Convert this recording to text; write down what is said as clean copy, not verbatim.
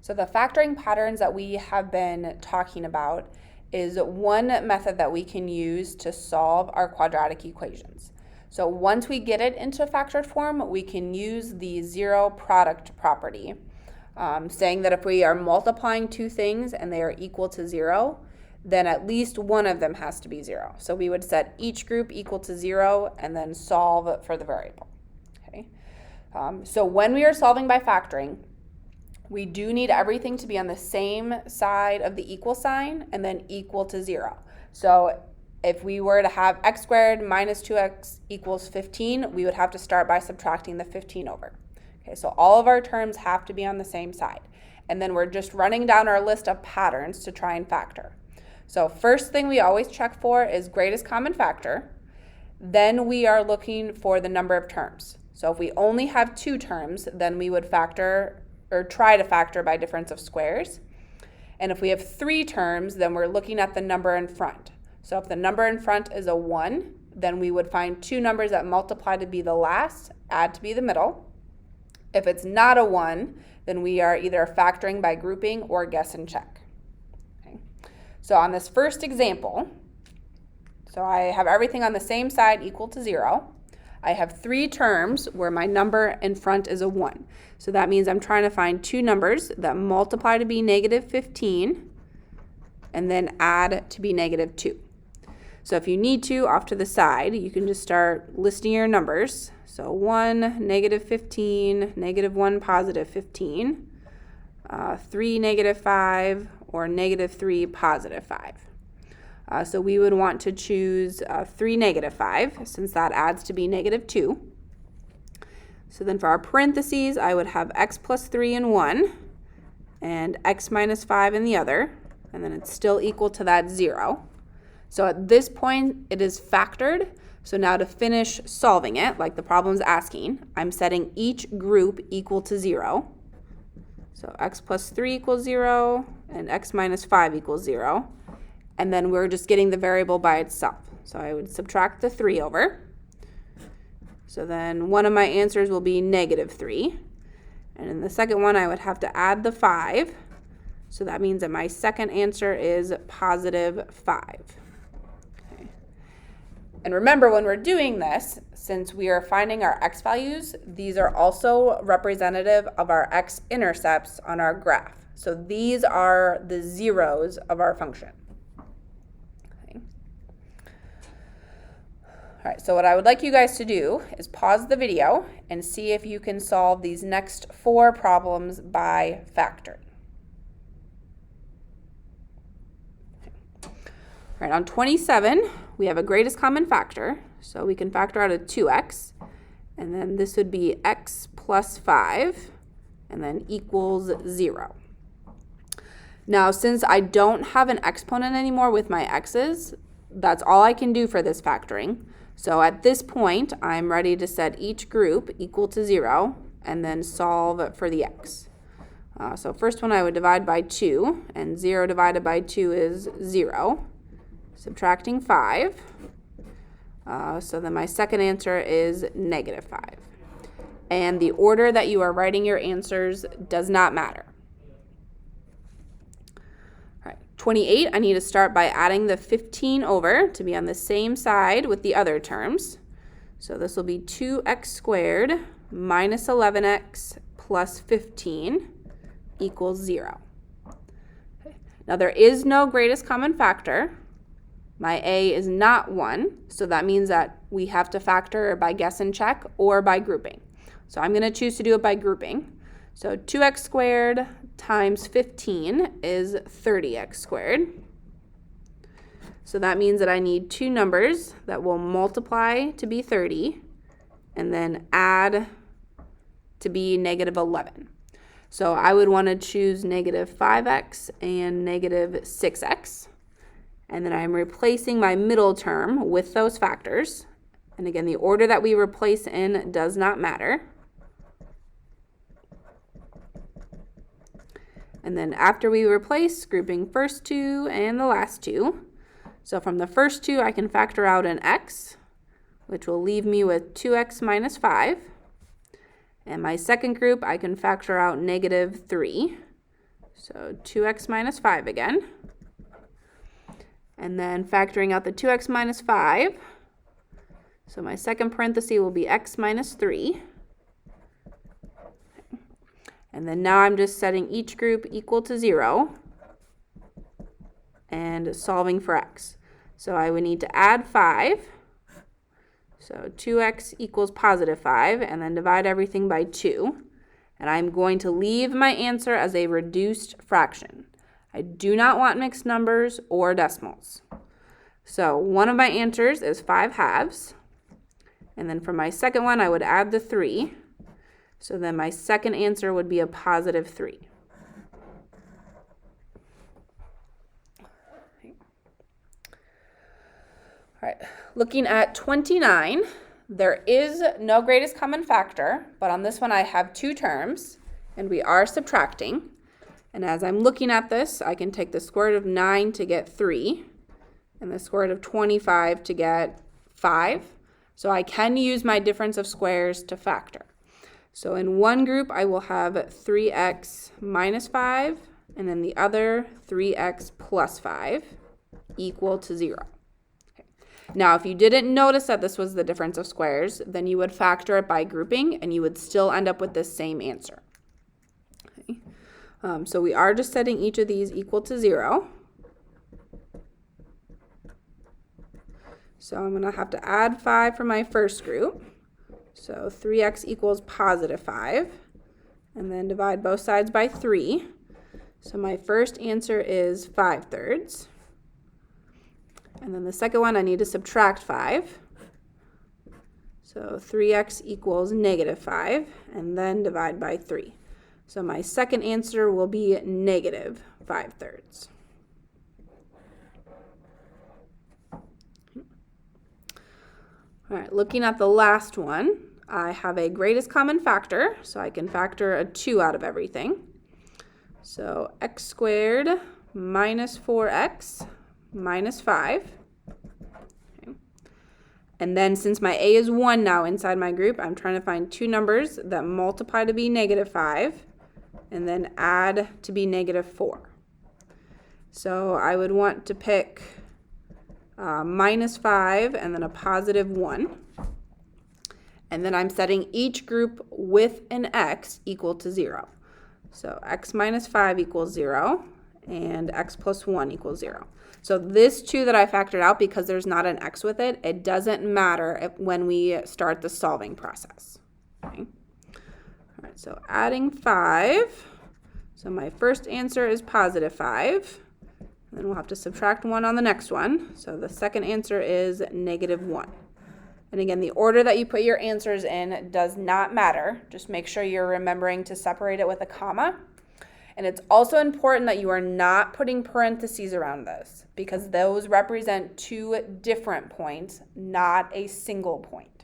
So the factoring patterns that we have been talking about is one method that we can use to solve our quadratic equations. So once we get it into factored form, we can use the zero product property, saying that if we are multiplying two things and they are equal to 0, then at least one of them has to be 0. So we would set each group equal to 0 and then solve for the variable. Okay. So when we are solving by factoring, we do need everything to be on the same side of the equal sign and then equal to 0. So if we were to have x squared minus 2x equals 15, we would have to start by subtracting the 15 over. Okay, so all of our terms have to be on the same side. And then we're just running down our list of patterns to try and factor. So first thing we always check for is greatest common factor. Then we are looking for the number of terms. So if we only have 2 terms, then we would factor or try to factor by difference of squares. And if we have 3 terms, then we're looking at the number in front. So if the number in front is a 1, then we would find 2 numbers that multiply to be the last, add to be the middle. If it's not a 1, then we are either factoring by grouping or guess and check. Okay. So on this first example, so I have everything on the same side equal to 0. I have 3 terms where my number in front is a 1. So that means I'm trying to find 2 numbers that multiply to be negative 15 and then add to be negative 2. So if you need to, off to the side, you can just start listing your numbers. So 1, negative 15, negative 1, positive 15, 3, negative 5, or negative 3, positive 5. So we would want to choose 3, negative 5, since that adds to be negative 2. So then for our parentheses, I would have x plus 3 in one, and x minus 5 in the other, and then it's still equal to that 0. So at this point, it is factored. So now to finish solving it, like the problem's asking, I'm setting each group equal to 0. So x plus 3 equals 0, and x minus 5 equals 0. And then we're just getting the variable by itself. So I would subtract the 3 over. So then one of my answers will be negative 3. And in the second one, I would have to add the 5. So that means that my second answer is positive 5. Okay. And remember, when we're doing this, since we are finding our x values, these are also representative of our x-intercepts on our graph. So these are the zeros of our function. All right, so what I would like you guys to do is pause the video and see if you can solve these next 4 problems by factoring. All right, on 27, we have a greatest common factor, so we can factor out a 2x, and then this would be x plus 5, and then equals 0. Now, since I don't have an exponent anymore with my x's, that's all I can do for this factoring. So at this point, I'm ready to set each group equal to 0 and then solve for the x. So first one I would divide by 2, and 0 divided by 2 is 0. Subtracting 5. So then my second answer is negative 5. And the order that you are writing your answers does not matter. 28, I need to start by adding the 15 over to be on the same side with the other terms. So this will be 2x squared minus 11x plus 15 equals 0. Okay. Now there is no greatest common factor. My a is not 1, so that means that we have to factor by guess and check or by grouping. So I'm going to choose to do it by grouping. So 2x squared times 15 is 30x squared. So that means that I need 2 numbers that will multiply to be 30 and then add to be negative 11. So I would want to choose negative 5x and negative 6x. And then I'm replacing my middle term with those factors. And again, the order that we replace in does not matter. And then after we replace, grouping first 2 and the last 2. So from the first 2, I can factor out an x, which will leave me with 2x minus 5. And my second group, I can factor out negative 3. So 2x minus 5 again. And then factoring out the 2x minus 5. So my second parenthesis will be x minus 3. And then now I'm just setting each group equal to 0 and solving for x. So I would need to add 5. So 2x equals positive 5, and then divide everything by 2. And I'm going to leave my answer as a reduced fraction. I do not want mixed numbers or decimals. So one of my answers is 5/2. And then for my second one, I would add the 3. So then my second answer would be a positive 3. All right, looking at 29, there is no greatest common factor, but on this one I have two terms, and we are subtracting. And as I'm looking at this, I can take the square root of 9 to get 3, and the square root of 25 to get 5. So I can use my difference of squares to factor. So in one group, I will have 3x minus 5, and then the other 3x plus 5 equal to 0. Okay. Now, if you didn't notice that this was the difference of squares, then you would factor it by grouping, and you would still end up with the same answer. Okay. So we are just setting each of these equal to 0. So I'm going to have to add 5 for my first group. So 3x equals positive 5, and then divide both sides by 3. So my first answer is 5/3. And then the second one, I need to subtract 5. So 3x equals negative 5, and then divide by 3. So my second answer will be negative 5/3. All right, looking at the last one, I have a greatest common factor, so I can factor a 2 out of everything. So x squared minus 4x minus 5. Okay. And then since my a is 1 now inside my group, I'm trying to find two numbers that multiply to be negative 5 and then add to be negative 4. So I would want to pick minus 5 and then a positive 1. And then I'm setting each group with an x equal to 0. So x minus 5 equals 0, and x plus 1 equals 0. So this 2 that I factored out, because there's not an x with it, it doesn't matter when we start the solving process. Okay. All right, so adding 5. So my first answer is positive 5. And then we'll have to subtract 1 on the next one. So the second answer is negative 1. And again, the order that you put your answers in does not matter. Just make sure you're remembering to separate it with a comma. And it's also important that you are not putting parentheses around this, because those represent two different points, not a single point.